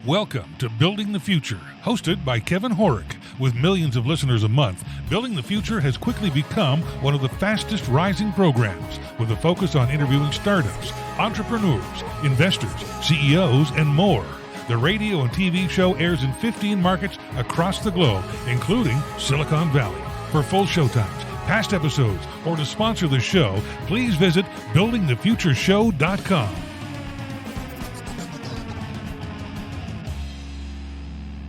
Welcome to Building the Future, hosted by Kevin Horick. With millions of listeners a month, Building the Future has quickly become one of the fastest rising programs, with a focus on interviewing startups, entrepreneurs, investors, CEOs, and more. The radio and TV show airs in 15 markets across the globe, including Silicon Valley. For full showtimes, past episodes, or to sponsor the show, please visit buildingthefutureshow.com.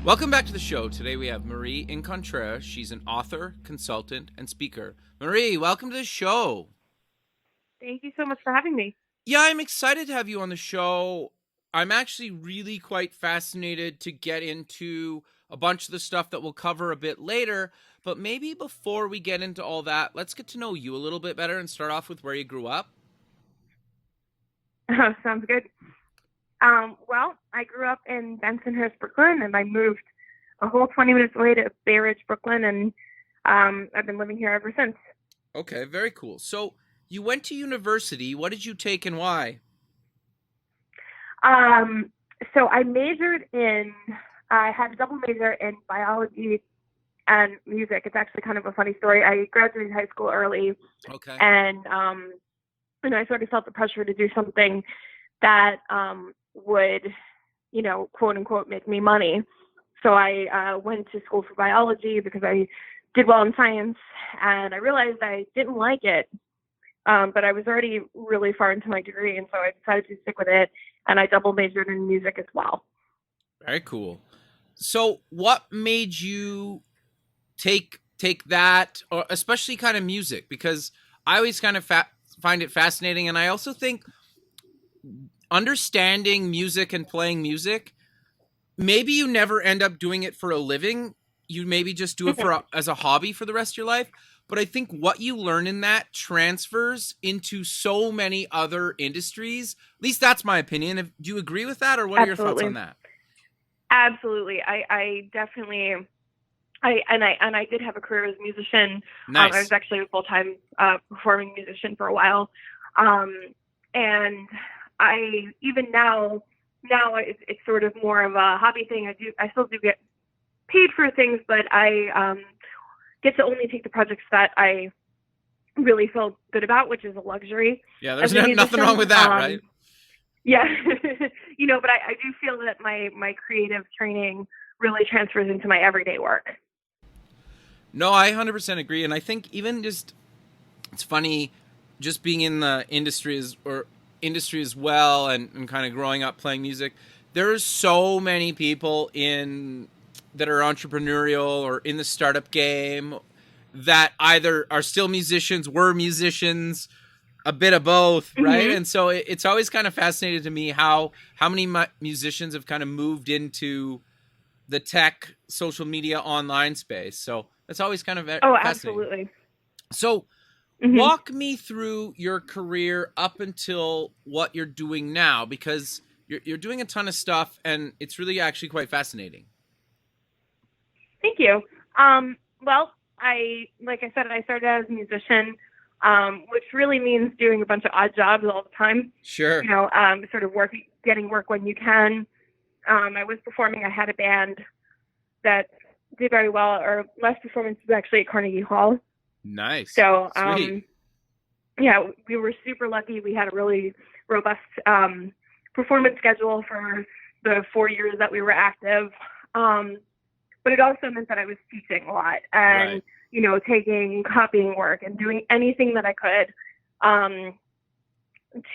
Welcome back to the show. Today we have Marie Incontrera. She's an author, consultant, and speaker. Marie, welcome to the show. Thank you so much for having me. Yeah, I'm excited to have you on the show. I'm actually really quite fascinated to get into a bunch of the stuff that we'll cover a bit later. But maybe before we get into all that, let's get to know you a little bit better and start off with where you grew up. Sounds good. Well, I grew up in Bensonhurst, Brooklyn, and I moved a whole 20 minutes away to Bay Ridge, Brooklyn, and I've been living here ever since. Okay, very cool. So you went to university. What did you take and why? So I had a double major in biology and music. It's actually kind of a funny story. I graduated high school early. Okay. And I sort of felt the pressure to do something that would, quote unquote, make me money. So I went to school for biology because I did well in science, and I realized I didn't like it. But I was already really far into my degree, and so I decided to stick with it, and I double majored in music as well. Very cool. So what made you take that, or especially kind of music? Because I always kind of find it fascinating, and I also think understanding music and playing music, maybe you never end up doing it for a living. You maybe just do it as a hobby for the rest of your life. But I think what you learn in that transfers into so many other industries. At least that's my opinion. Do you agree with that, or what are your thoughts on that? Absolutely. I definitely, I did have a career as a musician. Nice. I was actually a full-time performing musician for a while. And I, even now it's sort of more of a hobby thing. I still do get paid for things, but I get to only take the projects that I really feel good about, which is a luxury. Yeah, there's nothing wrong with that, right? Yeah. But I do feel that my creative training really transfers into my everyday work. No, I 100% agree. And I think even just, it's funny, just being in the industry as well and kind of growing up playing music, there's so many people that are entrepreneurial or in the startup game that either are still musicians, were musicians, a bit of both, right? Mm-hmm. And so it's always kind of fascinating to me how many musicians have kind of moved into the tech, social media, online space. So that's always kind of fascinating. Absolutely. So walk me through your career up until what you're doing now, because you're doing a ton of stuff and it's really actually quite fascinating. Thank you. Well, like I said, I started as a musician, which really means doing a bunch of odd jobs all the time. Sure. Sort of getting work when you can. I was performing. I had a band that did very well. Our last performance was actually at Carnegie Hall. Nice. So, we were super lucky. We had a really robust performance schedule for the 4 years that we were active. But it also meant that I was teaching a lot and, taking copying work and doing anything that I could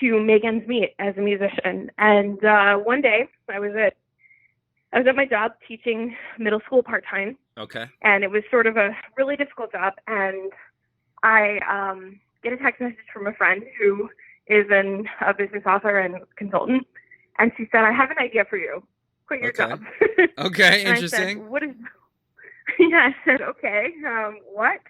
to make ends meet as a musician. And one day I was at my job teaching middle school part-time. Okay. And it was sort of a really difficult job. And I get a text message from a friend who is a business author and consultant. And she said, "I have an idea for you. Quit your job." Okay, interesting. I said, "What is?" Yeah, I said, "Okay, what?"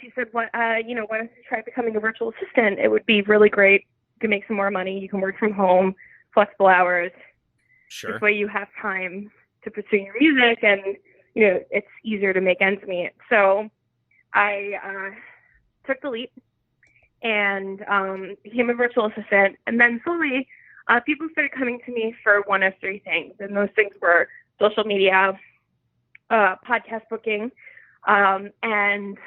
She said, "What? Why don't you try becoming a virtual assistant? It would be really great. You can make some more money. You can work from home, flexible hours. Sure. This way you have time to pursue your music, and it's easier to make ends meet." So I took the leap and became a virtual assistant, and then slowly People started coming to me for one of three things, and those things were social media, podcast booking, and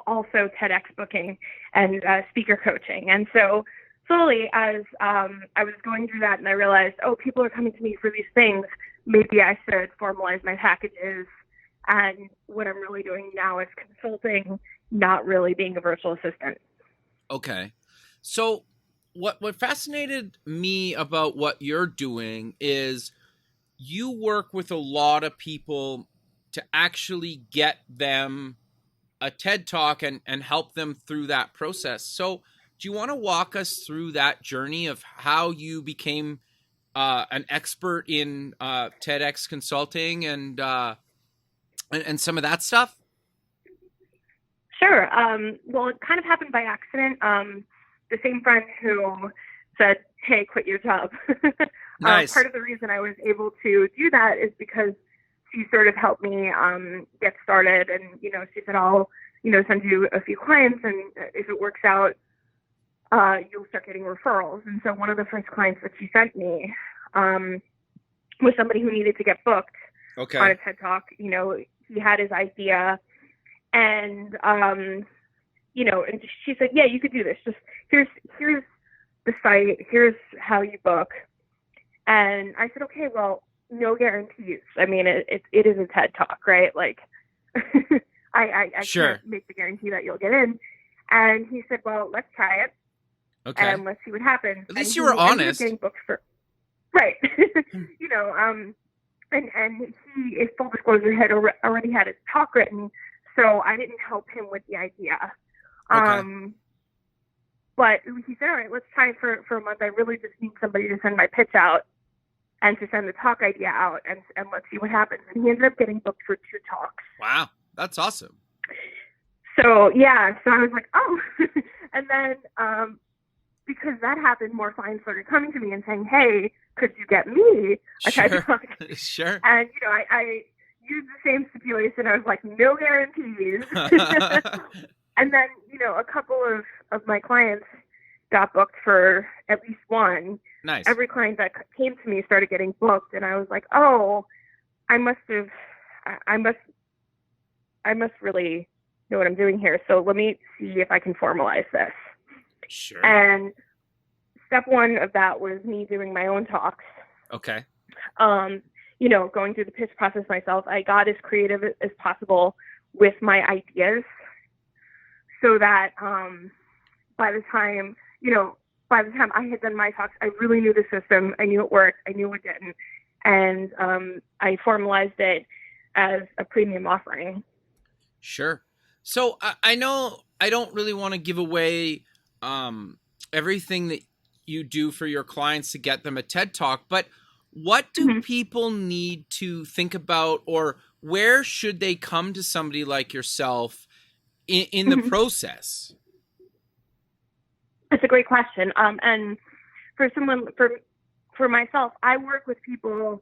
also TEDx booking and speaker coaching. And so slowly, as I was going through that, and I realized, oh, people are coming to me for these things, maybe I should formalize my packages. And what I'm really doing now is consulting, not really being a virtual assistant. Okay. So what fascinated me about what you're doing is you work with a lot of people to actually get them a TED Talk and help them through that process. So do you want to walk us through that journey of how you became an expert in TEDx consulting and some of that stuff? Sure. Well, it kind of happened by accident. The same friend who said, hey, quit your job. Nice. Part of the reason I was able to do that is because she sort of helped me get started. And, she said, I'll, send you a few clients. And if it works out, you'll start getting referrals. And so one of the first clients that she sent me was somebody who needed to get booked on a TED Talk. He had his idea, and and she said, yeah, you could do this. Just here's the site. Here's how you book. And I said, okay, well, no guarantees. I mean, it is a TED Talk, right? Like, I Sure. can't make the guarantee that you'll get in. And he said, well, let's try it. Okay. And let's see what happens. At least and you were honest. Ended up getting booked for, right. And he, full disclosure, had already had his talk written, so I didn't help him with the idea. Okay. But he said, all right, let's try it for a month. I really just need somebody to send my pitch out and to send the talk idea out, and let's see what happens. And he ended up getting booked for 2 talks. Wow. That's awesome. So, yeah, so I was like, oh. And then because that happened, more clients started coming to me and saying, hey, could you get me a TED Talk? Sure. And, I used the same stipulation. I was like, no guarantees. And then, a couple of my clients got booked for at least one. Nice. Every client that came to me started getting booked, and I was like, oh, I must really know what I'm doing here. So let me see if I can formalize this. Sure. And step one of that was me doing my own talks. Okay. Going through the pitch process myself. I got as creative as possible with my ideas so that by the time I had done my talks, I really knew the system. I knew it worked. I knew it didn't. And I formalized it as a premium offering. Sure. So I know I don't really want to give away everything that you do for your clients to get them a TED Talk, but what do people need to think about, or where should they come to somebody like yourself in the process? That's a great question. And for myself, I work with people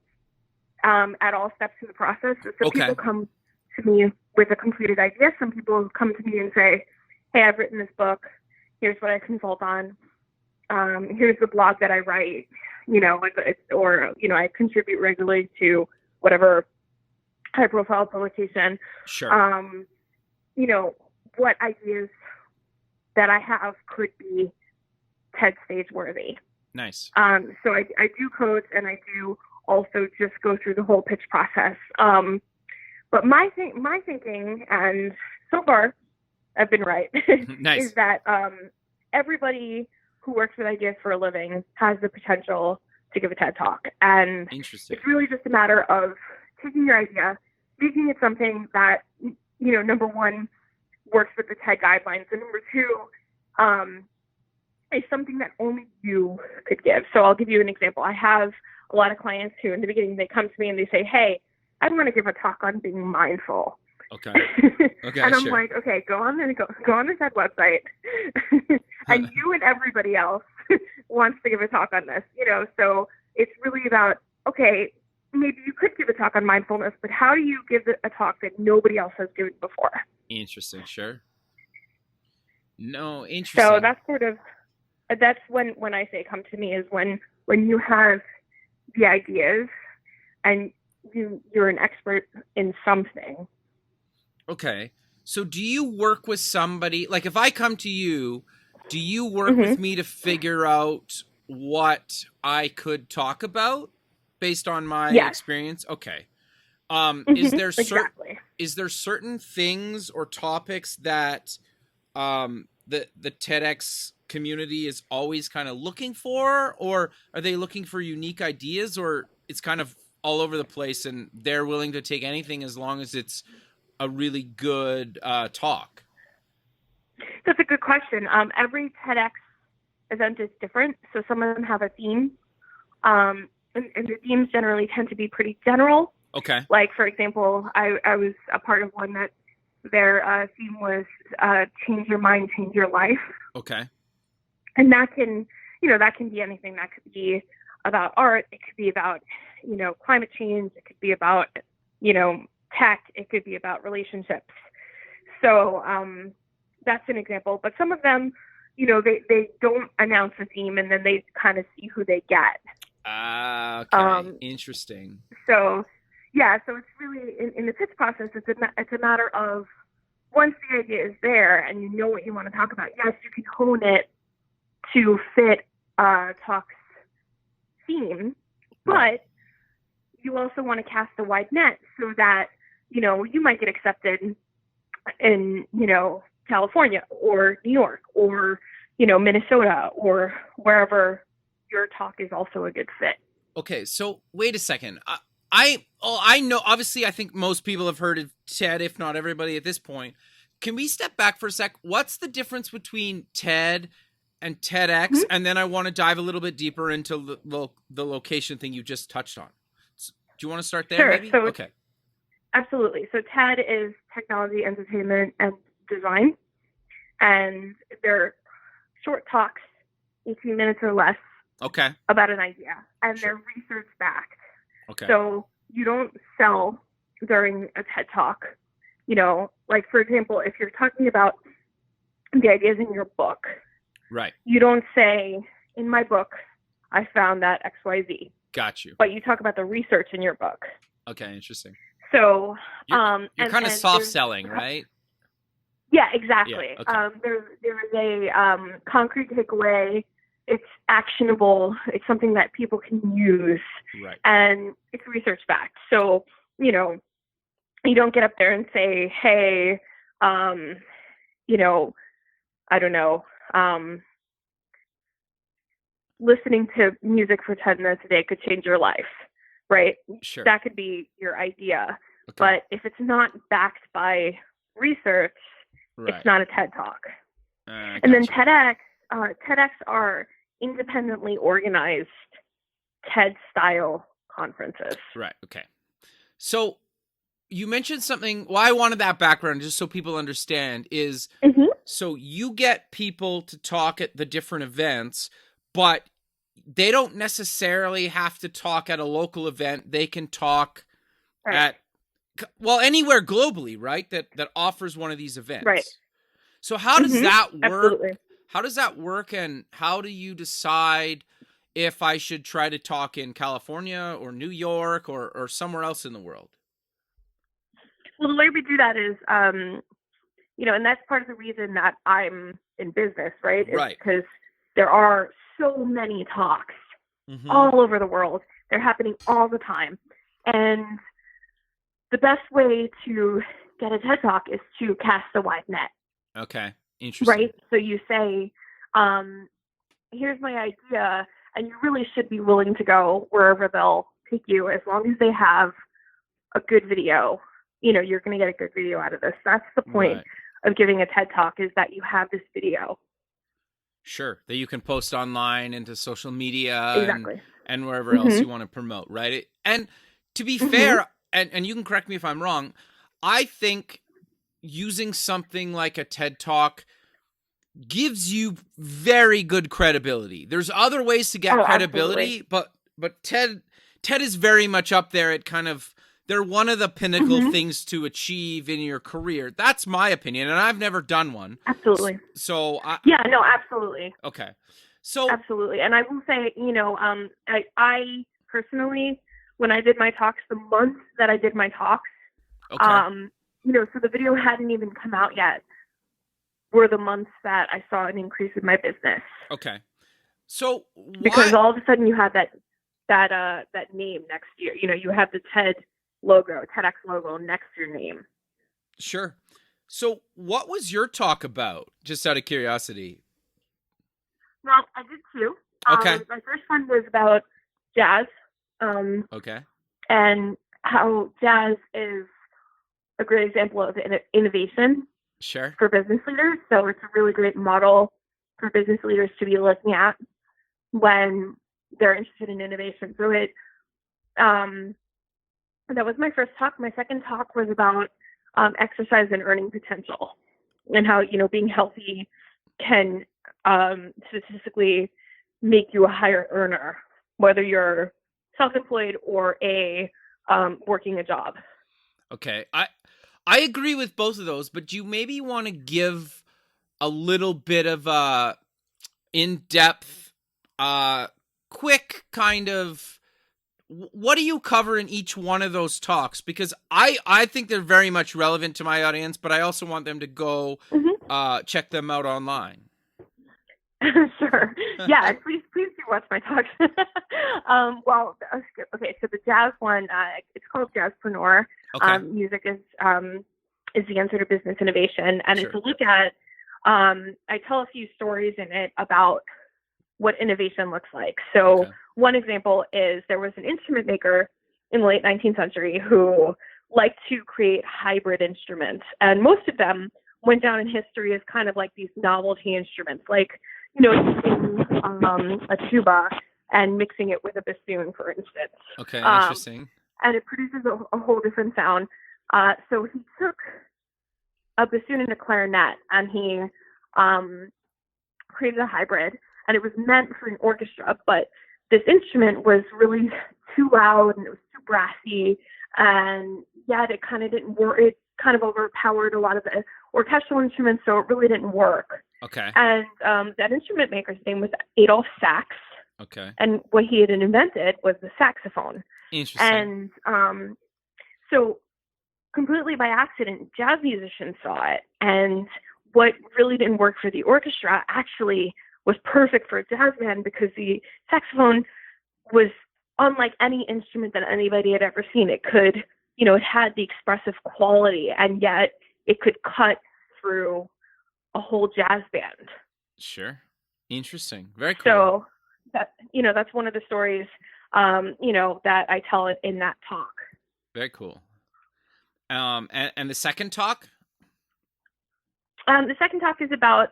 at all steps of the process. So people come to me with a completed idea. Some people come to me and say, hey, I've written this book. Here's what I consult on. Here's the blog that I write, I contribute regularly to whatever high profile publication. Sure. What ideas that I have could be TED stage worthy. Nice. So I do coach, and I do also just go through the whole pitch process. But my thinking, and so far I've been right, Nice. is that everybody who works with ideas for a living has the potential to give a TED Talk. And Interesting. it's really just a matter of taking your idea, making it something that, number one, works with the TED guidelines, and number two, is something that only you could give. So I'll give you an example. I have a lot of clients who, in the beginning, they come to me and they say, hey, I want to give a talk on being mindful. Okay. And I'm sure. like, okay, go on the TED website. And you and everybody else wants to give a talk on this, so it's really about, okay, maybe you could give a talk on mindfulness, but how do you give a talk that nobody else has given before? Interesting. Sure. No, interesting. So that's when I say come to me, is when when you have the ideas and you're an expert in something. Okay. So do you work with somebody, like if I come to you, do you work with me to figure out what I could talk about based on my experience? Okay. Is there is there certain things or topics that the TEDx community is always kind of looking for, or are they looking for unique ideas, or it's kind of all over the place and they're willing to take anything as long as it's a really good talk? That's a good question. Every TEDx event is different, so some of them have a theme, and the themes generally tend to be pretty general. Okay. Like, for example, I was a part of one that their theme was change your mind, change your life. Okay. And that can be anything. That could be about art. It could be about, climate change. It could be about, tech. It could be about relationships. So that's an example. But some of them, they don't announce a theme, and then they kind of see who they get. Okay. Interesting. So, yeah, so it's really, in the pitch process, it's a matter of, once the idea is there and you know what you want to talk about, yes, you can hone it to fit talk's theme, but you also want to cast a wide net so that, you might get accepted in, California or New York or, Minnesota or wherever your talk is also a good fit. Okay, so wait a second. I know, obviously, I think most people have heard of TED, if not everybody at this point. Can we step back for a sec? What's the difference between TED and TEDx? And then I want to dive a little bit deeper into the location thing you just touched on. So, do you want to start there? Sure. Maybe? So, okay. Absolutely. So TED is technology, entertainment, and design. And they're short talks, 18 minutes or less, about an idea. And they're research-backed. Okay. So you don't sell during a TED Talk. Like, for example, if you're talking about the ideas in your book, right? You don't say, in my book, I found that XYZ. Got you. But you talk about the research in your book. Okay, interesting. So you're kind of soft selling, right? Yeah, exactly. Yeah, okay. There's a concrete takeaway. It's actionable. It's something that people can use. Right. And it's research backed. So, you don't get up there and say, hey, I don't know, listening to music for 10 minutes a day could change your life, right? Sure. That could be your idea. Okay. But if it's not backed by research, it's not a TED Talk. And then TEDx are independently organized TED-style conferences. Right, okay. So you mentioned something, I wanted that background just so people understand, is so you get people to talk at the different events, but they don't necessarily have to talk at a local event. They can talk at, anywhere globally, right? That offers one of these events. Right. So how does that work? Absolutely. How does that work, and how do you decide if I should try to talk in California or New York or somewhere else in the world? Well, the way we do that is, and that's part of the reason that I'm in business, right? Right. Because there are so many talks all over the world. They're happening all the time. And the best way to get a TED Talk is to cast a wide net. Okay. Interesting. Right? So you say, here's my idea, and you really should be willing to go wherever they'll take you as long as they have a good video. You're going to get a good video out of this. That's the point of giving a TED Talk, is that you have this video. Sure. That you can post online into social media and wherever else you want to promote, right? And to be fair, and you can correct me if I'm wrong, I think using something like a TED Talk gives you very good credibility. There's other ways to get credibility, but TED is very much up there at kind of, they're one of the pinnacle things to achieve in your career. That's my opinion, and I've never done one. Absolutely. So absolutely. Okay. So, Absolutely. And I will say, I personally, when I did my talks, the month that I did my talks, okay. So the video hadn't even come out yet, were the months that I saw an increase in my business. Okay. So Because why? all of a sudden you have that name next to you. You have the TEDx logo next to your name. Sure. So what was your talk about? Just out of curiosity. Well, I did two. Okay. My first one was about jazz, Okay. and how jazz is a great example of innovation Sure. for business leaders. So it's a really great model for business leaders to be looking at when they're interested in innovation. So that was my first talk. My second talk was about exercise and earning potential, and how being healthy can statistically make you a higher earner, whether you're self-employed or working a job. Okay. I agree with both of those, but do you maybe want to give a little bit of a in-depth, quick kind of what do you cover in each one of those talks? Because I think they're very much relevant to my audience, but I also want them to go check them out online. Sure. Yeah, please do watch my talks. Okay, so the jazz one, it's called Jazzpreneur. Okay. Music is the answer to business innovation, and Sure. it's a look at. I tell a few stories in it about what innovation looks like. So one example is there was an instrument maker in the late 19th century who liked to create hybrid instruments, and most of them went down in history as kind of like these novelty instruments, like using a tuba and mixing it with a bassoon, for instance. Okay, interesting. And it produces a whole different sound. So he took a bassoon and a clarinet, and he created a hybrid, and it was meant for an orchestra, but this instrument was really too loud and it was too brassy, and yet it kind of didn't work. It kind of overpowered a lot of the orchestral instruments, so it really didn't work. Okay. And that instrument maker's name was Adolf Sax. Okay. And what he had invented was the saxophone. Interesting. And so completely by accident, jazz musicians saw it. And what really didn't work for the orchestra actually was perfect for a jazz band, because the saxophone was unlike any instrument that anybody had ever seen. It could, it had the expressive quality, and yet it could cut through a whole jazz band. Sure. Interesting. Very cool. So that's one of the stories, that I tell it in that talk. Very cool. And the second talk? The second talk is about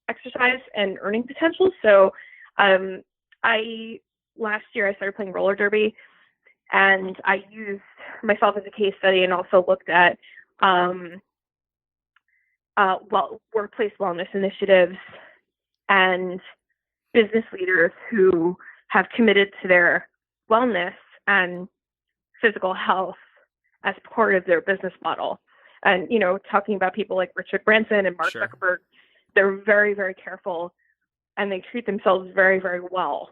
exercise and earning potential. So last year I started playing roller derby, and I used myself as a case study and also looked at workplace wellness initiatives and business leaders who have committed to their wellness and physical health as part of their business model. And, talking about people like Richard Branson and Mark Sure. Zuckerberg, they're very, very careful, and they treat themselves very, very well.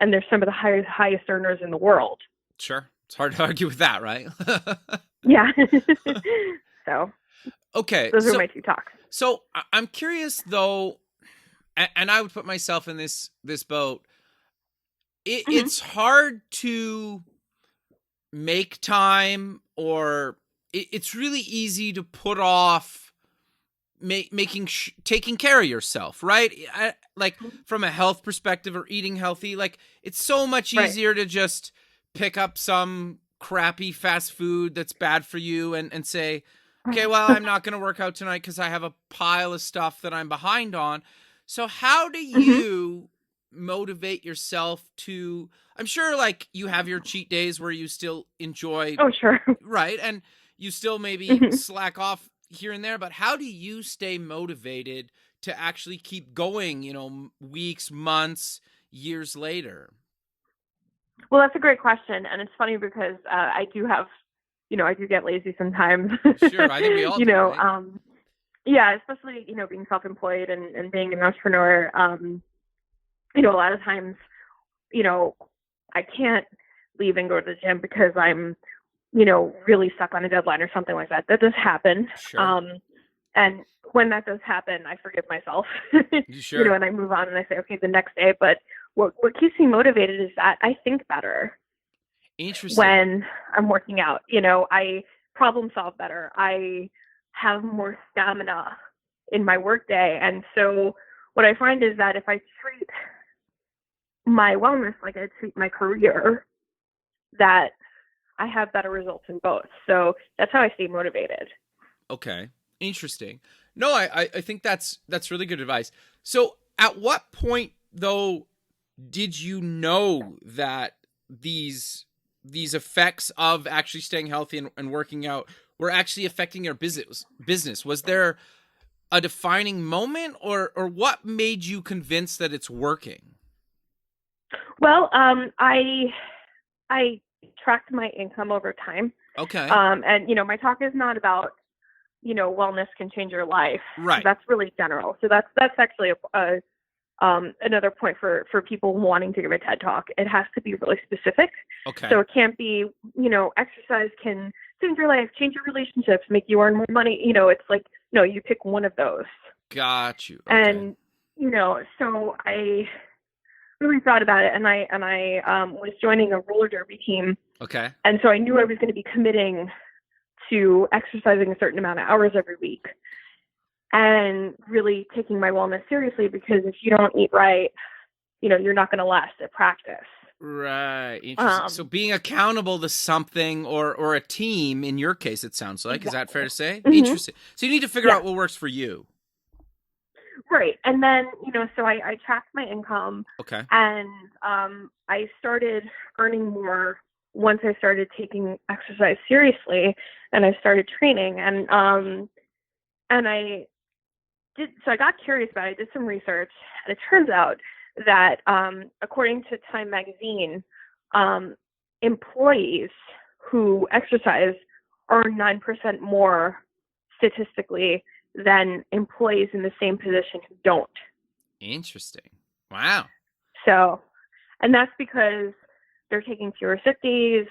And they're some of the highest earners in the world. Sure. It's hard to argue with that, right? Yeah. So, okay. those are my two talks. So I'm curious though, and I would put myself in this boat. It's hard to make time, or it's really easy to put off taking care of yourself, right? Like from a health perspective, or eating healthy, like it's so much easier to just pick up some crappy fast food that's bad for you and say, okay, well, I'm not going to work out tonight because I have a pile of stuff that I'm behind on. So how do you motivate yourself to, I'm sure like you have your cheat days where you still enjoy. Oh, sure. Right. And you still maybe slack off here and there, but how do you stay motivated to actually keep going, weeks, months, years later? Well, that's a great question. And it's funny because I do get lazy sometimes. Sure. I think we all do, right? Yeah, especially, being self-employed and being an entrepreneur. a lot of times, I can't leave and go to the gym because I'm, really stuck on a deadline or something like that. That does happen. Sure. And when that does happen, I forgive myself, Sure. and I move on and I say, okay, the next day. But what keeps me motivated is that I think better Interesting. when I'm working out. I problem solve better. I have more stamina in my workday. And so what I find is that if I treat my wellness like I treat my career, that I have better results in both. So that's how I stay motivated. Okay. Interesting. No, I think that's really good advice. So at what point though did you know that these effects of actually staying healthy and working out were actually affecting your business? Was there a defining moment or what made you convinced that it's working? Well, I tracked my income over time. Okay. And my talk is not about wellness can change your life. Right. That's really general. So that's actually another point for people wanting to give a TED talk. It has to be really specific. Okay. So it can't be exercise can change your life, change your relationships, make you earn more money. It's like no, you pick one of those. Got you. Okay. And so I really thought about it, and I was joining a roller derby team. Okay. And so I knew I was going to be committing to exercising a certain amount of hours every week and really taking my wellness seriously, because if you don't eat right, you're not going to last at practice. Right. Interesting. So being accountable to something or a team, in your case, it sounds like, Is that fair to say? Mm-hmm. Interesting. So you need to figure out what works for you. Right. And then, so I tracked my income. Okay. And I started earning more once I started taking exercise seriously and I started training. And I got curious about it. I did some research, and it turns out that according to Time magazine, employees who exercise earn 9% more statistically than employees in the same position who don't. Interesting. Wow. So, and that's because they're taking fewer sick days,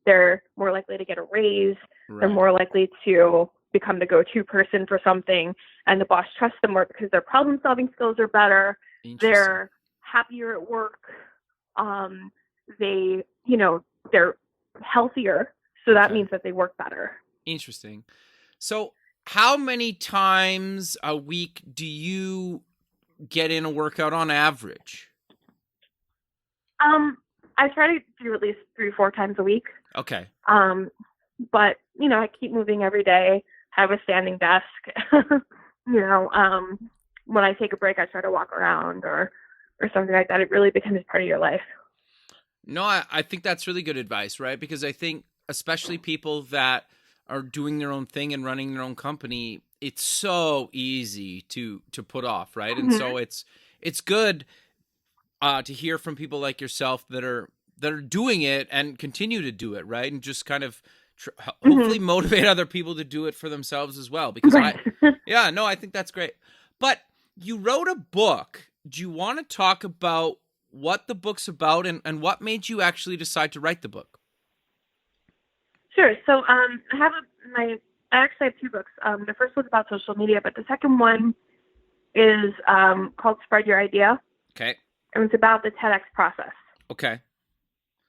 they're more likely to get a raise, they're more likely to become the go-to person for something, and the boss trusts them more because their problem-solving skills are better, they're happier at work, they're healthier, so that means that they work better. Interesting. So how many times a week do you get in a workout on average? I try to do at least 3-4 times a week. Okay. But I keep moving every day, have a standing desk. When I take a break, I try to walk around or something like that. It really becomes part of your life. No, I think that's really good advice, right? Because I think especially people that are doing their own thing and running their own company, it's so easy to put off, right? And so it's good to hear from people like yourself that are doing it and continue to do it, right? And just kind of hopefully motivate other people to do it for themselves as well. Because I think that's great. But you wrote a book. Do you want to talk about what the book's about and what made you actually decide to write the book? Sure. So I actually have 2 books. The first one's about social media, but the second one is called Spread Your Idea. Okay. And it's about the TEDx process. Okay.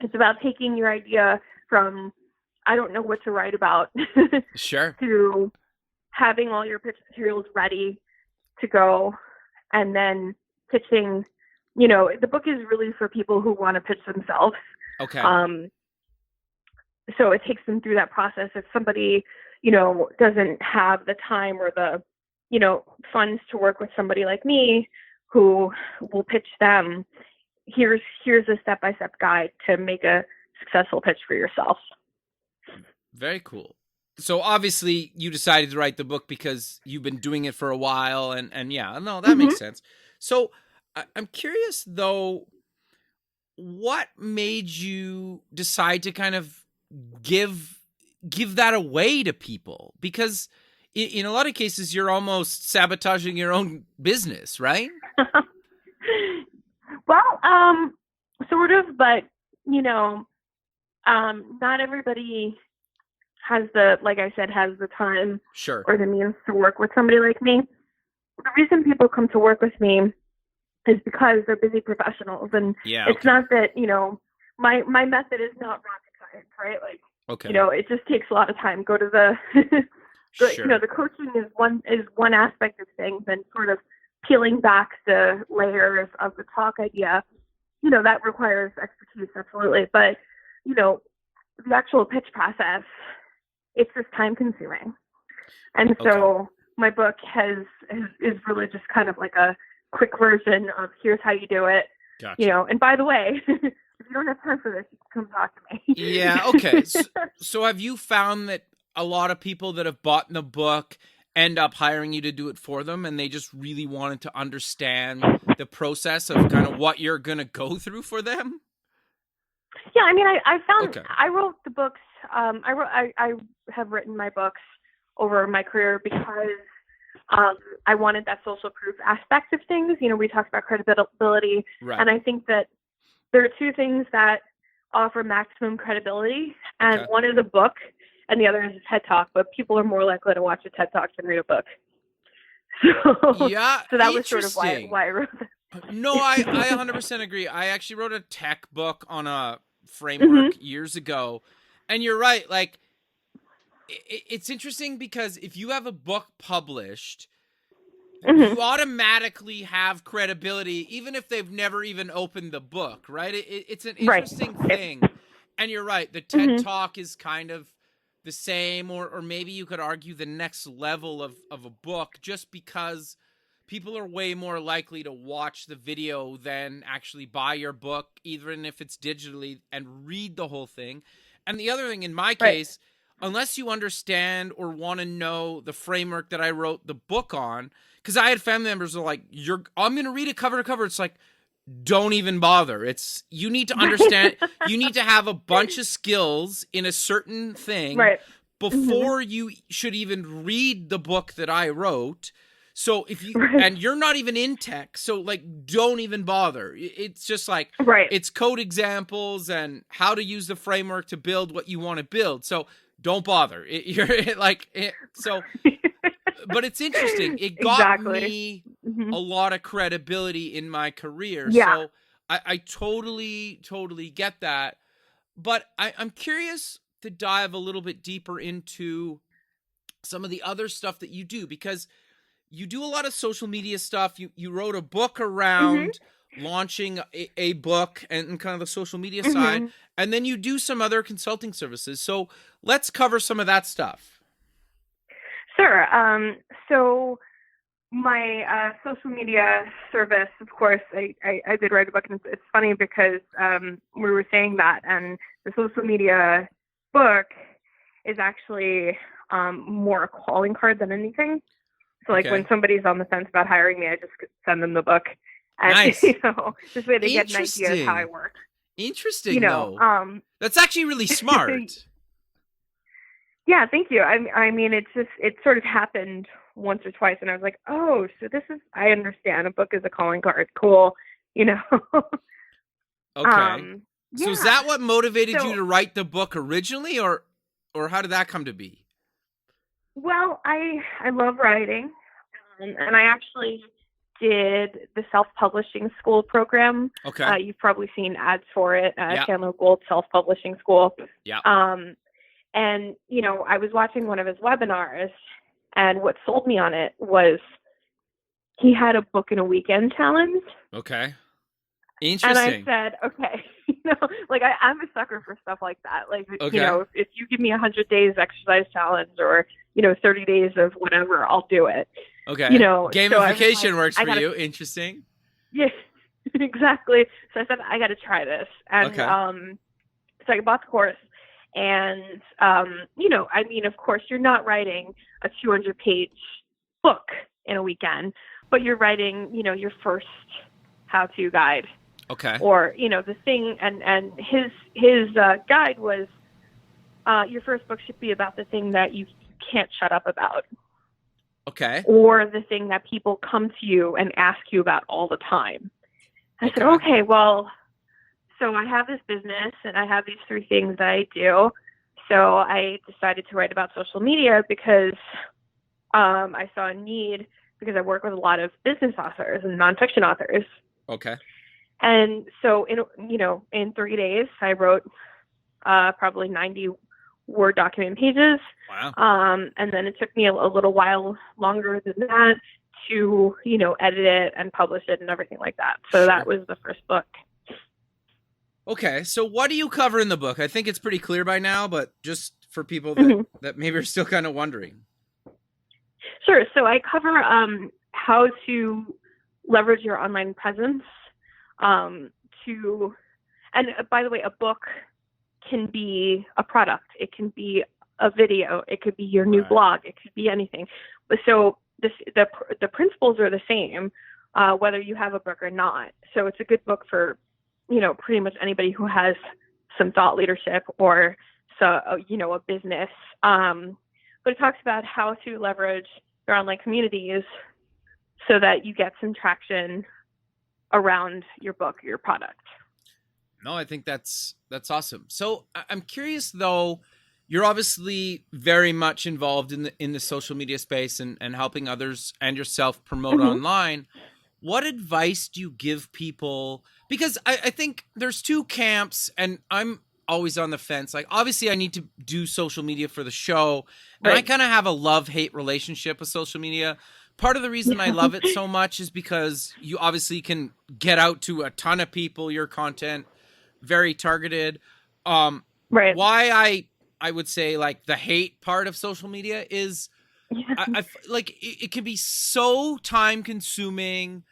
It's about taking your idea from, I don't know what to write about, Sure, to having all your pitch materials ready to go, and then pitching. The book is really for people who want to pitch themselves. Okay. So it takes them through that process. If somebody, doesn't have the time or the, funds to work with somebody like me who will pitch them, here's a step-by-step guide to make a successful pitch for yourself. Very cool. So obviously you decided to write the book because you've been doing it for a while and that makes sense. So I'm curious though, what made you decide to kind of give that away to people? Because in a lot of cases, you're almost sabotaging your own business, right? Well, sort of, but not everybody has like I said, has the time Sure. or the means to work with somebody like me. The reason people come to work with me is because they're busy professionals, and it's not that my method is not rocket science, right? Like, it just takes a lot of time. Go to the, Sure. the coaching is one aspect of things, and sort of peeling back the layers of the talk idea, that requires expertise, absolutely. But, the actual pitch process, it's just time consuming. And so my book is really just kind of like a quick version of here's how you do it. Gotcha. And by the way, if you don't have time for this, you can come talk to me. Yeah. Okay. So have you found that a lot of people that have bought the book end up hiring you to do it for them, and they just really wanted to understand the process of kind of what you're going to go through for them? Yeah. I mean, I found I wrote the books. I have written my books over my career because I wanted that social proof aspect of things. We talked about credibility, and I think that there are two things that offer maximum credibility, and one is a book, and the other is a TED Talk. But people are more likely to watch a TED Talk than read a book. So that was sort of why I wrote it. No, I 100% agree. I actually wrote a tech book on a framework years ago, and you're right. Like, it's interesting because if you have a book published, you automatically have credibility, even if they've never even opened the book, right? It's an interesting thing. And you're right. The TED Talk is kind of the same, or maybe you could argue the next level of a book, just because people are way more likely to watch the video than actually buy your book, even if it's digitally, and read the whole thing. And the other thing, in my case, unless you understand or want to know the framework that I wrote the book on, because I had family members who are like, I'm going to read it cover to cover. It's like, don't even bother. You need to understand, you need to have a bunch of skills in a certain thing before you should even read the book that I wrote. So if you, and you're not even in tech, so like, don't even bother. It's just like, it's code examples and how to use the framework to build what you want to build. So don't bother. But it's interesting. It got me a lot of credibility in my career. Yeah. So I totally get that. But I'm curious to dive a little bit deeper into some of the other stuff that you do, because you do a lot of social media stuff. You wrote a book around launching a book and kind of the social media side, and then you do some other consulting services. So let's cover some of that stuff. Sure. So my social media service, of course, I did write a book, and it's funny because we were saying that, and the social media book is actually more a calling card than anything. So like when somebody's on the fence about hiring me, I just send them the book. And, this way they get an idea of how I work. Interesting, that's actually really smart. Yeah, thank you. I mean, it sort of happened once or twice, and I was like, oh, so I understand. A book is a calling card. Cool, Okay. So is that what motivated you to write the book originally, or how did that come to be? Well, I love writing, and I actually did the self-publishing school program. Okay. You've probably seen ads for it, Chandler Gold Self-Publishing School. Yeah. And, I was watching one of his webinars, and what sold me on it was he had a book in a weekend challenge. Okay. Interesting. And I said, okay, I'm a sucker for stuff like that. Like, if you give me 100 days exercise challenge or, 30 days of whatever, I'll do it. Okay. Gamification works for you. Interesting. Yes, exactly. So I said, I got to try this. And so I bought the course. And, of course, you're not writing a 200-page book in a weekend, but you're writing, your first how-to guide. Okay. Or, the thing, and his guide was, your first book should be about the thing that you can't shut up about. Okay. Or the thing that people come to you and ask you about all the time. I said, okay, well, so I have this business and I have these 3 things that I do. So I decided to write about social media because I saw a need, because I work with a lot of business authors and nonfiction authors. Okay. And so in 3 days, I wrote probably 90 Word document pages. Wow. And then it took me a little while longer than that to, edit it and publish it and everything like that. So that was the first book. Okay, so what do you cover in the book? I think it's pretty clear by now, but just for people that, that maybe are still kind of wondering. Sure. So I cover how to leverage your online presence and by the way, a book can be a product. It can be a video. It could be your new blog. It could be anything. So the principles are the same, whether you have a book or not. So it's a good book for, pretty much anybody who has some thought leadership or a business. But it talks about how to leverage your online communities so that you get some traction around your book or your product. No, I think that's awesome. So I'm curious though, you're obviously very much involved in the social media space and helping others and yourself promote online. What advice do you give people? Because I think there's 2 camps, and I'm always on the fence. Like, obviously I need to do social media for the show, and I kind of have a love-hate relationship with social media. Part of the reason I love it so much is because you obviously can get out to a ton of people, your content, very targeted. Why I would say, like, the hate part of social media is I like it can be so time consuming.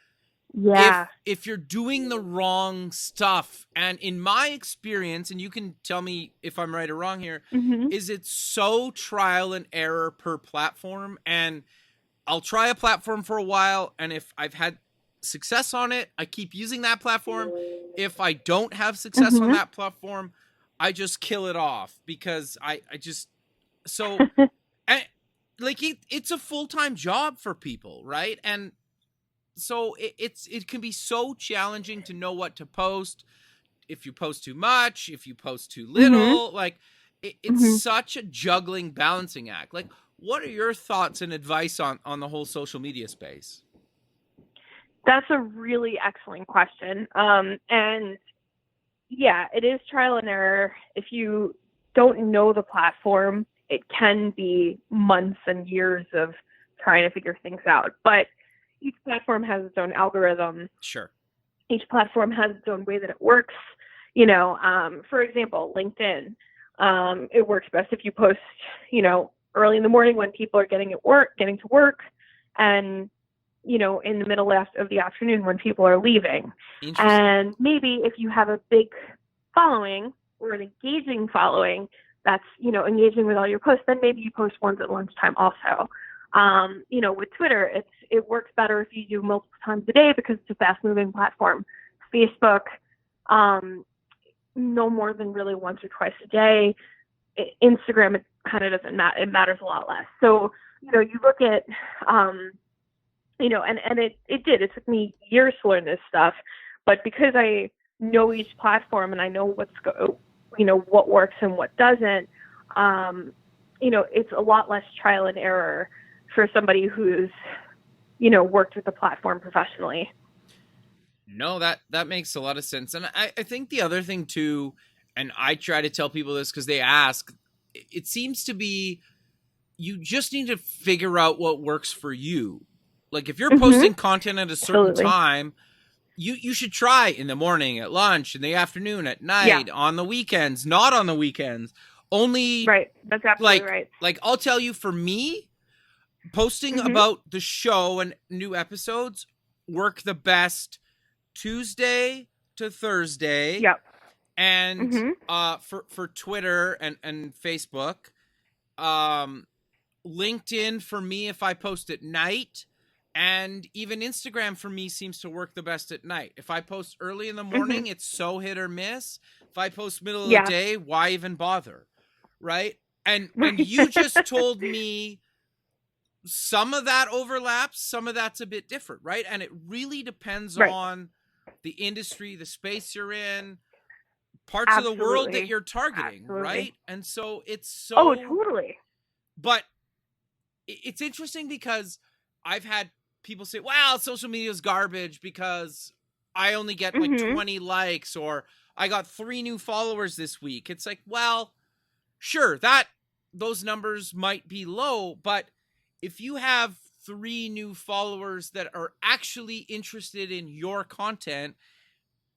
Yeah. If you're doing the wrong stuff. And in my experience, and you can tell me if I'm right or wrong here, is it's so trial and error per platform. And I'll try a platform for a while, and if I've had success on it, I keep using that platform. If I don't have success on that platform, I just kill it off, because I just so like it's a full-time job for people, right? And so it can be so challenging to know what to post. If you post too much, if you post too little, like it's such a juggling, balancing act. Like, what are your thoughts and advice on the whole social media space? That's a really excellent question. And yeah, it is trial and error. If you don't know the platform, it can be months and years of trying to figure things out. But each platform has its own algorithm. Sure. Each platform has its own way that it works. For example, LinkedIn, it works best if you post, early in the morning when people are getting to work, and, in the middle of the afternoon when people are leaving. And maybe if you have a big following or an engaging following that's, engaging with all your posts, then maybe you post ones at lunchtime also. With Twitter, it works better if you do multiple times a day because it's a fast-moving platform. Facebook, no more than really once or twice a day. Instagram, it kind of doesn't matter. It matters a lot less. So, you look at, and it took me years to learn this stuff, but because I know each platform and I know what works and what doesn't, it's a lot less trial and error for somebody who's, worked with the platform professionally. No, that makes a lot of sense. And I think the other thing too, and I try to tell people this because they ask, it seems to be, you just need to figure out what works for you. Like, if you're posting content at a certain time, you should try in the morning, at lunch, in the afternoon, at night, on the weekends, not on the weekends. Only right. That's absolutely right. Like, I'll tell you, for me, posting about the show and new episodes work the best Tuesday to Thursday. Yep. And for Twitter and Facebook, LinkedIn for me if I post at night, and even Instagram for me seems to work the best at night. If I post early in the morning, it's so hit or miss. If I post middle of the day, why even bother? Right? And you just told me some of that overlaps, some of that's a bit different, right? And it really depends on the industry, the space you're in, parts of the world that you're targeting, right? And so it's so... Oh, totally. But it's interesting because I've had people say, wow, social media is garbage because I only get like 20 likes, or I got 3 new followers this week. It's like, well, sure, those numbers might be low, but if you have 3 new followers that are actually interested in your content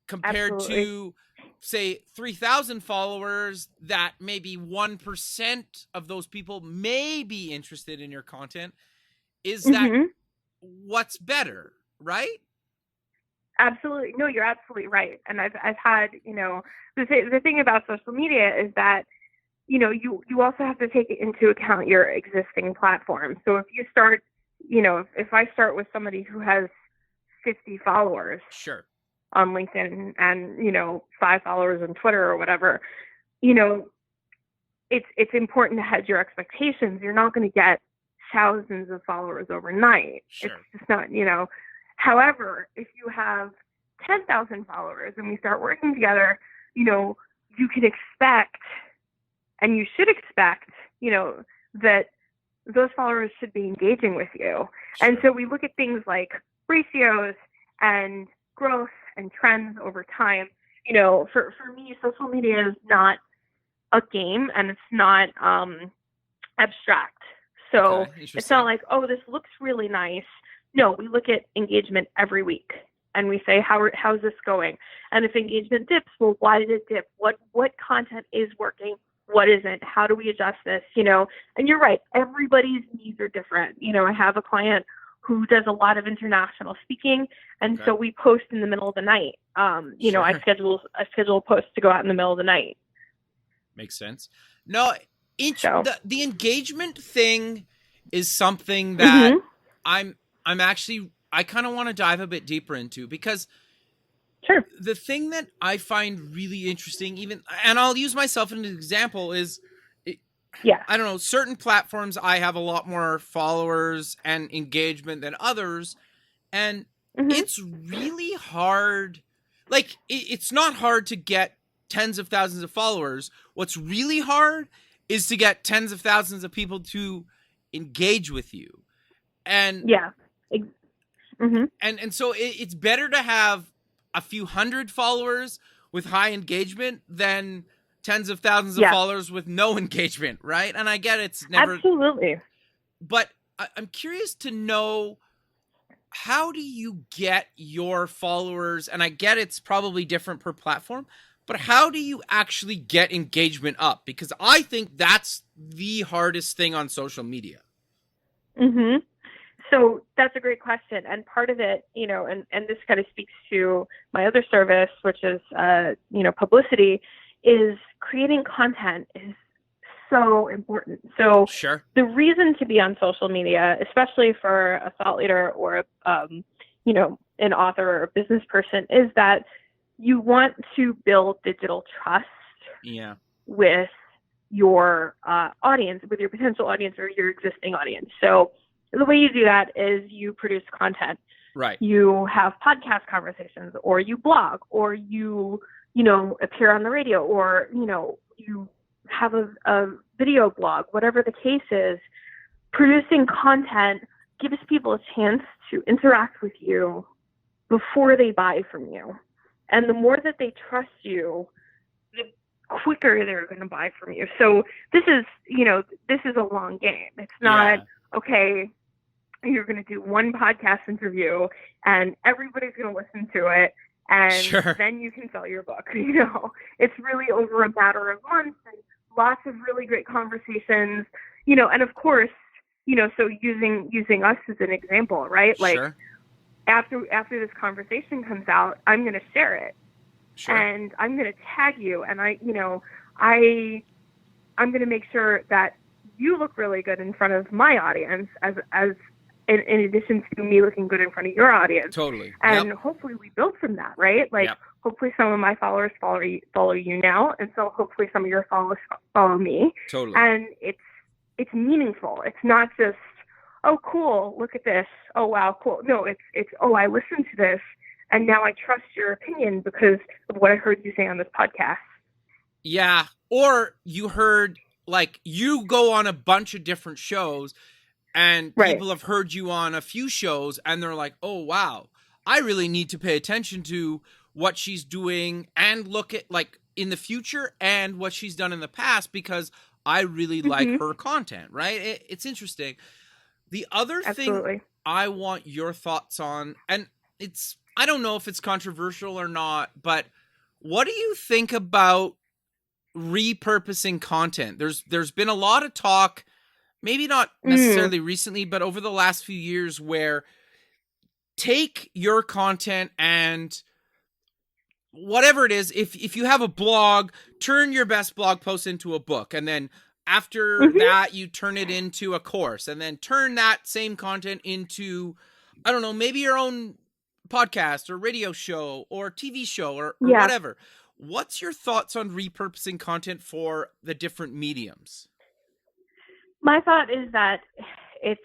compared to, say, 3,000 followers that maybe 1% of those people may be interested in your content, is that what's better, right? Absolutely. No, you're absolutely right. And I've had, the thing about social media is that, you also have to take into account your existing platform. So if you start, if I start with somebody who has 50 followers, sure, on LinkedIn and, 5 followers on Twitter or whatever, it's important to hedge your expectations. You're not going to get thousands of followers overnight. Sure. It's just not, However, if you have 10,000 followers and we start working together, you can expect, and you should expect, that those followers should be engaging with you. Sure. And so we look at things like ratios and growth and trends over time. For me, social media is not a game, and it's not abstract. So it's not like, oh, this looks really nice. No, we look at engagement every week and we say, how's this going? And if engagement dips, well, why did it dip? What content is working? What isn't? How do we adjust this? And you're right. Everybody's needs are different. I have a client who does a lot of international speaking, and so we post in the middle of the night. Sure. I schedule posts to go out in the middle of the night. Makes sense. No, the engagement thing is something that I kind of want to dive a bit deeper into, because the thing that I find really interesting, and I'll use myself as an example, is I don't know, certain platforms I have a lot more followers and engagement than others, and it's really hard. Like, it's not hard to get tens of thousands of followers. What's really hard is to get tens of thousands of people to engage with you. And and so it's better to have a few hundred followers with high engagement than tens of thousands of followers with no engagement, right? And I get it's never... Absolutely. But I'm curious to know, how do you get your followers, and I get it's probably different per platform, but how do you actually get engagement up? Because I think that's the hardest thing on social media. So that's a great question. And part of it, and this kind of speaks to my other service, which is, publicity, is creating content is so important. So the reason to be on social media, especially for a thought leader or, an author or a business person, is that you want to build digital trust with your audience, with your potential audience or your existing audience. So the way you do that is you produce content. Right. You have podcast conversations, or you blog, or you appear on the radio, or, you have a video blog, whatever the case is. Producing content gives people a chance to interact with you before they buy from you. And the more that they trust you, the quicker they're going to buy from you. So this is a long game. It's not, okay, you're going to do one podcast interview and everybody's going to listen to it, and then you can sell your book. It's really over a matter of months and lots of really great conversations, and of course, so using us as an example, right? Like after this conversation comes out, I'm going to share it and I'm going to tag you, and I'm going to make sure that you look really good in front of my audience as in addition to me looking good in front of your audience. Totally. And hopefully we build from that, right? Like hopefully some of my followers follow you now, and so hopefully some of your followers follow me. Totally. And it's meaningful. It's not just, oh cool, look at this. Oh wow, cool. No, it's oh, I listened to this and now I trust your opinion because of what I heard you say on this podcast. Yeah. Or you heard, like, you go on a bunch of different shows and people have heard you on a few shows and they're like, oh, wow, I really need to pay attention to what she's doing and look at, like, in the future and what she's done in the past because I really like her content, right? It's interesting. The other thing I want your thoughts on, and I don't know if it's controversial or not, but what do you think about repurposing content? There's been a lot of talk, maybe not necessarily recently, but over the last few years, where take your content and whatever it is, if you have a blog, turn your best blog post into a book, and then after that you turn it into a course, and then turn that same content into, I don't know, maybe your own podcast or radio show or TV show or whatever. What's your thoughts on repurposing content for the different mediums? My thought is that it's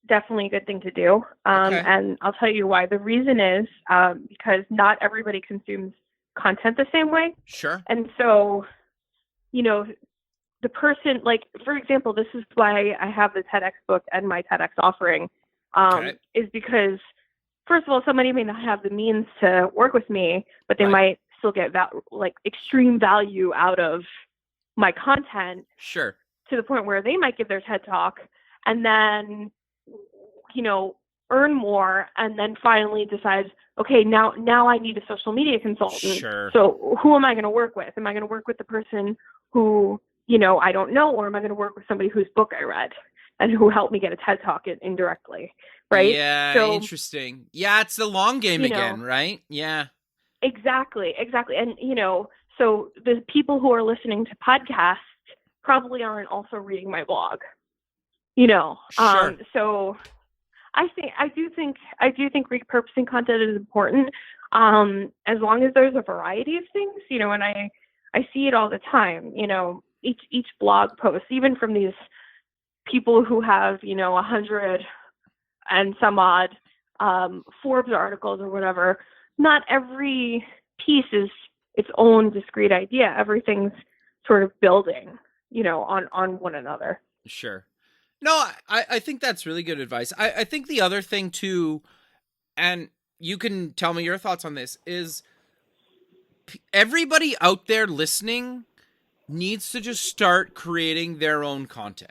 definitely a good thing to do. And I'll tell you why. The reason is because not everybody consumes content the same way. Sure. And so, you know, the person, like, for example, this is why I have the TEDx book and my TEDx offering, is because, first of all, somebody may not have the means to work with me, but they might still get extreme value out of my content. Sure. To the point where they might give their TED talk and then, you know, earn more and then finally decide, okay, now I need a social media consultant. Sure. So who am I going to work with? Am I going to work with the person who, you know, I don't know, or am I going to work with somebody whose book I read and who helped me get a TED talk indirectly? Right. Yeah. So, interesting. Yeah. It's the long game again, right? Yeah. Exactly. And, you know, so the people who are listening to podcasts probably aren't also reading my blog, you know. Sure. So I do think repurposing content is important, as long as there's a variety of things, you know. And I see it all the time, you know. Each blog post, even from these people who have, you know, 100 and some odd Forbes articles or whatever. Not every piece is its own discrete idea. Everything's sort of building, you know, on one another. Sure. No, I think that's really good advice. I think the other thing too, and you can tell me your thoughts on this, is everybody out there listening needs to just start creating their own content.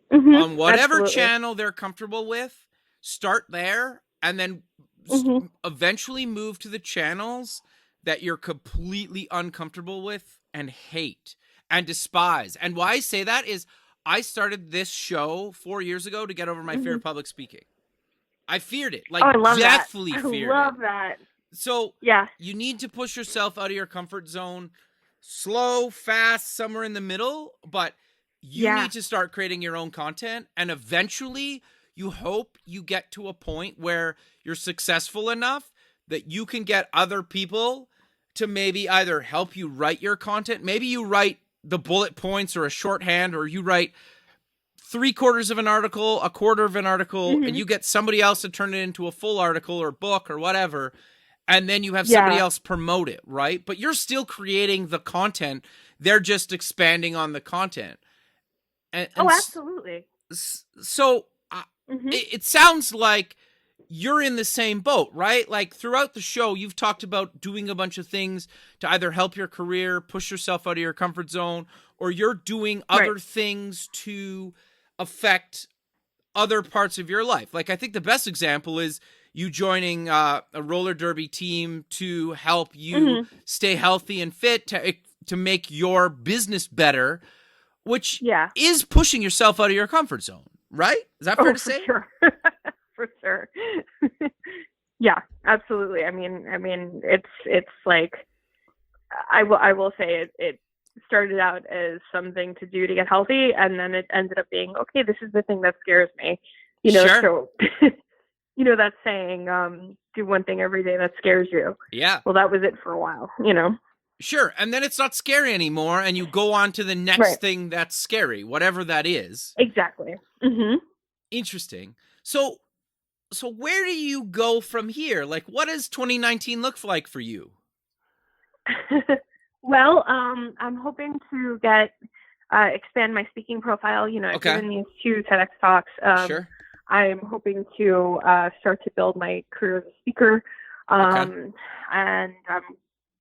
On whatever channel they're comfortable with, start there, and then eventually move to the channels that you're completely uncomfortable with and hate and despise. And why I say that is I started this show 4 years ago to get over my fear of public speaking. I feared it, like deathly feared it. I love that. So you need to push yourself out of your comfort zone, slow, fast, somewhere in the middle, but you need to start creating your own content, and eventually you hope you get to a point where you're successful enough that you can get other people to maybe either help you write your content. Maybe you write the bullet points or a shorthand, or you write 3/4 of an article, 1/4 of an article, and you get somebody else to turn it into a full article or book or whatever. And then you have somebody else promote it, right? But you're still creating the content. They're just expanding on the content. And absolutely. So it sounds like you're in the same boat, right? Like throughout the show, you've talked about doing a bunch of things to either help your career, push yourself out of your comfort zone, or you're doing other things to affect other parts of your life. Like I think the best example is you joining a roller derby team to help you stay healthy and fit, to make your business better, which is pushing yourself out of your comfort zone, right? Is that fair to say? Sure. For sure. Yeah, absolutely. I mean, it's like, I will say it started out as something to do to get healthy, and then it ended up being, okay, this is the thing that scares me, you know. So you know that saying, do one thing every day that scares you. Yeah. Well, that was it for a while, you know. Sure. And then it's not scary anymore, and you go on to the next thing that's scary, whatever that is. Exactly. Interesting. So so where do you go from here? Like, what does 2019 look like for you? Well, I'm hoping to expand my speaking profile. You know, I've given these 2 TEDx talks. Sure. I'm hoping to start to build my career as a speaker, and I'm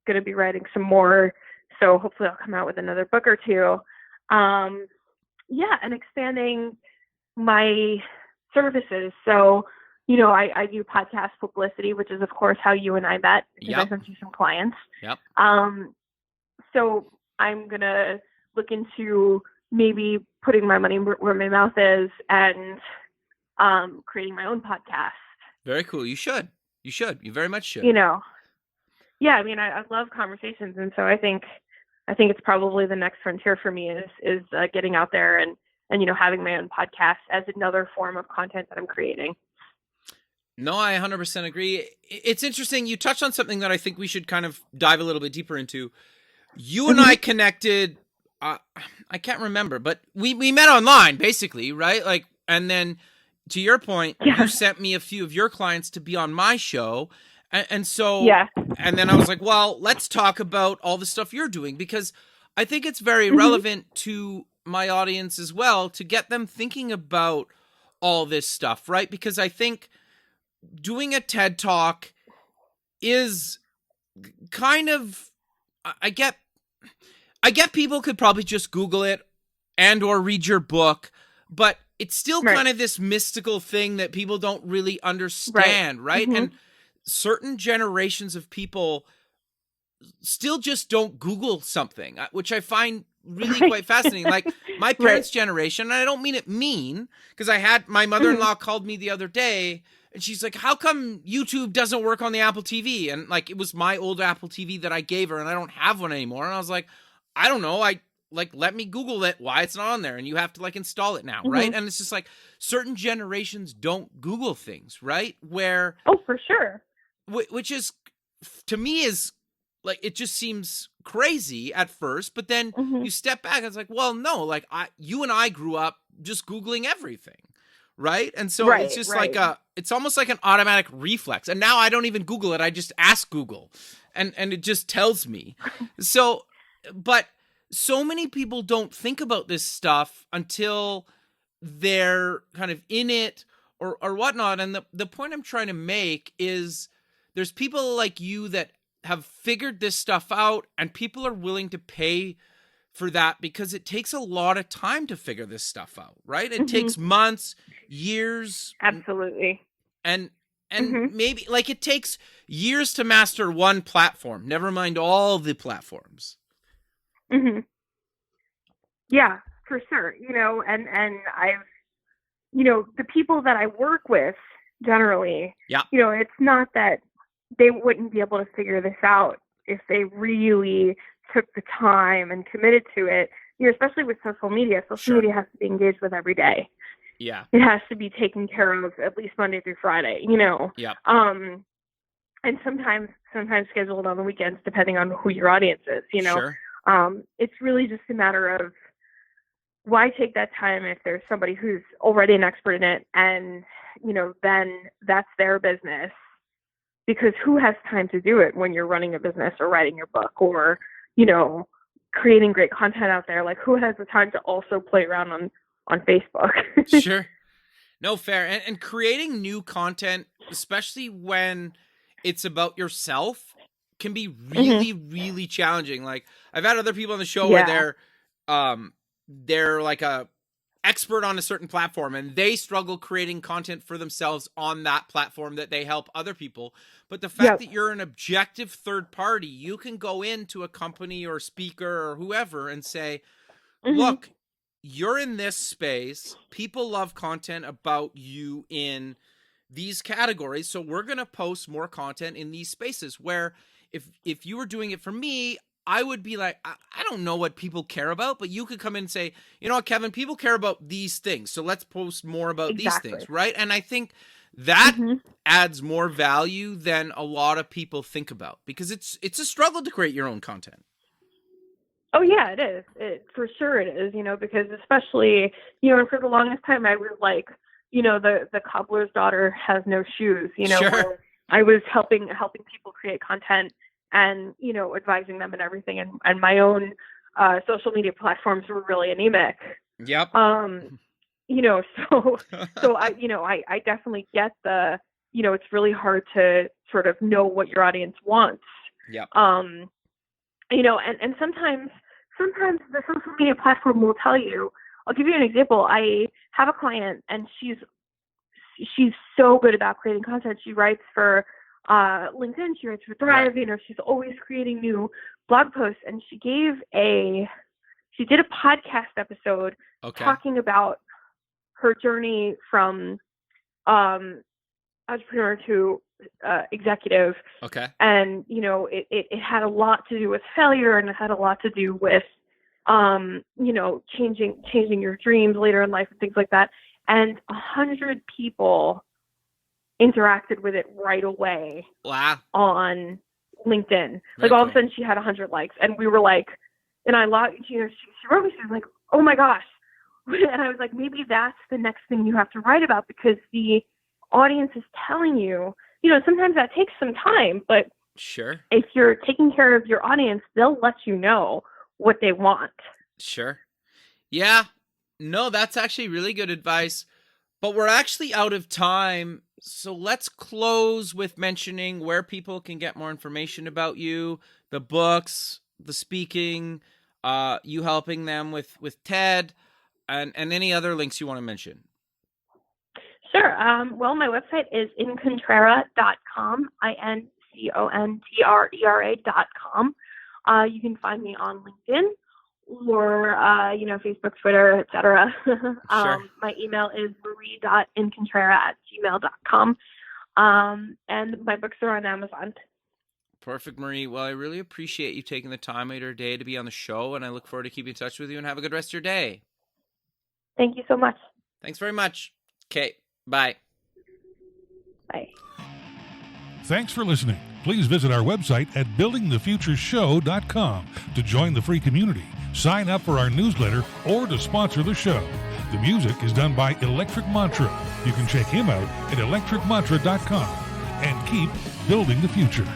going to be writing some more. So hopefully I'll come out with another book or 2. And expanding my services. So, you know, I do podcast publicity, which is, of course, how you and I met, because I sent you some clients. Yep. So I'm going to look into maybe putting my money where my mouth is and creating my own podcast. Very cool. You should. You very much should. You know, yeah, I mean, I love conversations. And so I think it's probably the next frontier for me is getting out there and, you know, having my own podcast as another form of content that I'm creating. No, I 100% agree. It's interesting. You touched on something that I think we should kind of dive a little bit deeper into. You and I connected, I can't remember, but we met online basically, right? Like, and then to your point, you sent me a few of your clients to be on my show. And so, and then I was like, well, let's talk about all the stuff you're doing, because I think it's very relevant to my audience as well, to get them thinking about all this stuff, right? Because I think doing a TED Talk is kind of, I get people could probably just Google it and or read your book, but it's still kind of this mystical thing that people don't really understand, right? And certain generations of people still just don't Google something, which I find really quite fascinating. Like my parents' generation, and I don't mean it mean, because I had my mother-in-law called me the other day and she's like, how come YouTube doesn't work on the Apple TV? And like, it was my old Apple TV that I gave her and I don't have one anymore. And I was like, I don't know. Let me Google it, why it's not on there. And you have to like install it now. Right. And it's just like certain generations don't Google things, right? Where, oh, for sure. Which is, to me, is like, it just seems crazy at first, but then you step back and it's like, well, no, like you and I grew up just Googling everything. Right. And so it's just like it's almost like an automatic reflex. And now I don't even Google it. I just ask Google and it just tells me. So, but so many people don't think about this stuff until they're kind of in it or whatnot. And the point I'm trying to make is there's people like you that have figured this stuff out, and people are willing to pay for that because it takes a lot of time to figure this stuff out, right? It takes months, years. Absolutely. And maybe like it takes years to master one platform, never mind all the platforms. Yeah, for sure. You know, and I've, you know, the people that I work with generally, you know, it's not that they wouldn't be able to figure this out if they really took the time and committed to it, you know, especially with social media. Social media has to be engaged with every day. Yeah. It has to be taken care of at least Monday through Friday, you know. And sometimes scheduled on the weekends, depending on who your audience is, you know. It's really just a matter of why take that time if there's somebody who's already an expert in it, and, you know, then that's their business. Because who has time to do it when you're running a business or writing your book or, you know, creating great content out there? Like, who has the time to also play around on Facebook? Sure. No, fair. And creating new content, especially when it's about yourself, can be really, really challenging. Like, I've had other people on the show where they're like a expert on a certain platform and they struggle creating content for themselves on that platform that they help other people. But the fact that you're an objective third party, you can go into a company or speaker or whoever and say, look, you're in this space. People love content about you in these categories. So we're going to post more content in these spaces, where if you were doing it for me, I would be like, I don't know what people care about, but you could come in and say, you know what, Kevin, people care about these things, so let's post more about these things, right? And I think that adds more value than a lot of people think about, because it's a struggle to create your own content. Oh yeah, it is. For sure it is, you know, because especially, you know, for the longest time I was like the cobbler's daughter has no shoes, Sure. where I was helping people create content and, advising them and everything. And my own social media platforms were really anemic. Yep. So I definitely get it's really hard to sort of know what your audience wants. Yep. And sometimes the social media platform will tell you. I'll give you an example. I have a client, and she's so good about creating content. She writes for LinkedIn. She writes for Thrive. Right. She's always creating new blog posts. And she did a podcast episode talking about her journey from entrepreneur to executive. Okay. And it had a lot to do with failure, and it had a lot to do with changing your dreams later in life and things like that. And 100 people interacted with it right away. Wow. On LinkedIn. Very all of cool. a sudden she had 100 likes, and we were like, and I logged, she wrote me, she was like, oh my gosh. And I was like, maybe that's the next thing you have to write about, because the audience is telling you, sometimes that takes some time, but Sure. if you're taking care of your audience, they'll let you know what they want. Sure. Yeah. No, that's actually really good advice. But we're actually out of time. So let's close with mentioning where people can get more information about you, the books, the speaking, you helping them with TED, and any other links you want to mention. Sure. Well, my website is incontrera.com, INCONTRERA.com. You can find me on LinkedIn or, Facebook, Twitter, etc. Sure. My email is marie.incontrera@gmail.com. And my books are on Amazon. Perfect, Marie. Well, I really appreciate you taking the time out of your day to be on the show, and I look forward to keeping in touch with you, and have a good rest of your day. Thank you so much. Thanks very much. Okay. Bye. Bye. Thanks for listening. Please visit our website at buildingthefutureshow.com to join the free community, sign up for our newsletter, or to sponsor the show. The music is done by Electric Mantra. You can check him out at electricmantra.com and keep building the future.